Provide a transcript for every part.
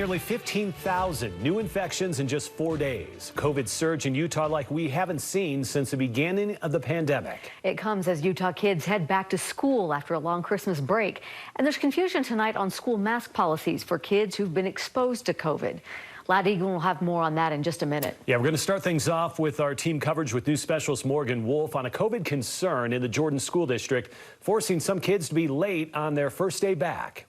Nearly 15,000 new infections in just 4 days. COVID surge in Utah like we haven't seen since the beginning of the pandemic. It comes as Utah kids head back to school after a long Christmas break. And there's confusion tonight on school mask policies for kids who've been exposed to COVID. Lad Egan will have more on that in just a minute. Yeah, we're going to start things off with our team coverage with news specialist Morgan Wolf on a COVID concern in the Jordan School District, forcing some kids to be late on their first day back.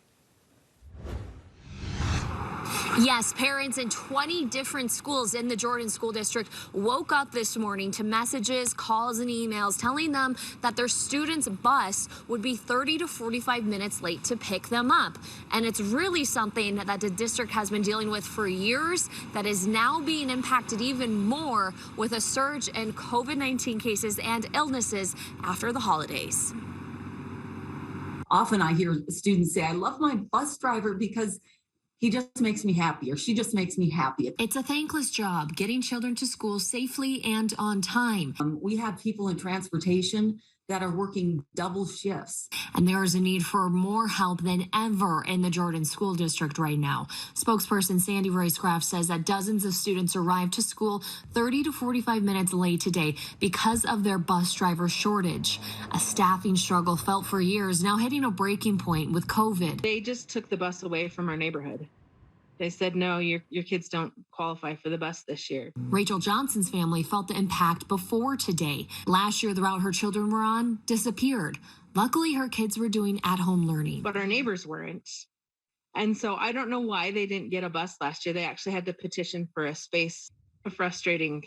Yes, parents in 20 different schools in the Jordan School District woke up this morning to messages, calls, and emails telling them that their student's bus would be 30 to 45 minutes late to pick them up. And it's really something that the district has been dealing with for years that is now being impacted even more with a surge in COVID-19 cases and illnesses after the holidays. Often I hear students say, I love my bus driver because he just makes me happy, or she just makes me happy. It's a thankless job, getting children to school safely and on time. We have people in transportation that are working double shifts. And there is a need for more help than ever in the Jordan School District right now. Spokesperson Sandy Royce-Craft says that dozens of students arrived to school 30 to 45 minutes late today because of their bus driver shortage. A staffing struggle felt for years, now hitting a breaking point with COVID. They just took the bus away from our neighborhood. They said, no, your kids don't qualify for the bus this year. Rachel Johnson's family felt the impact before today. Last year, the route her children were on disappeared. Luckily, her kids were doing at-home learning. But our neighbors weren't. And so I don't know why they didn't get a bus last year. They actually had to petition for a space, a frustrating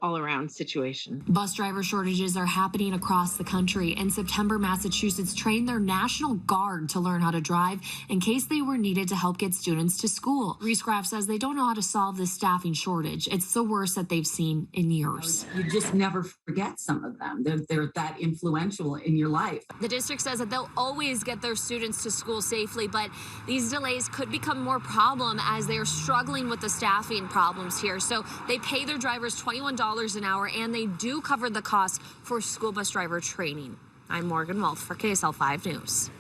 all-around situation. Bus driver shortages are happening across the country. In September, Massachusetts trained their National Guard to learn how to drive in case they were needed to help get students to school. Royce-Craft says they don't know how to solve this staffing shortage. It's the worst that they've seen in years. You just never forget some of them. They're that influential in your life. The district says that they'll always get their students to school safely, but these delays could become more problem as they are struggling with the staffing problems here. So they pay their drivers $21 an hour, and they do cover the cost for school bus driver training. I'm Morgan Wolf for KSL 5 News.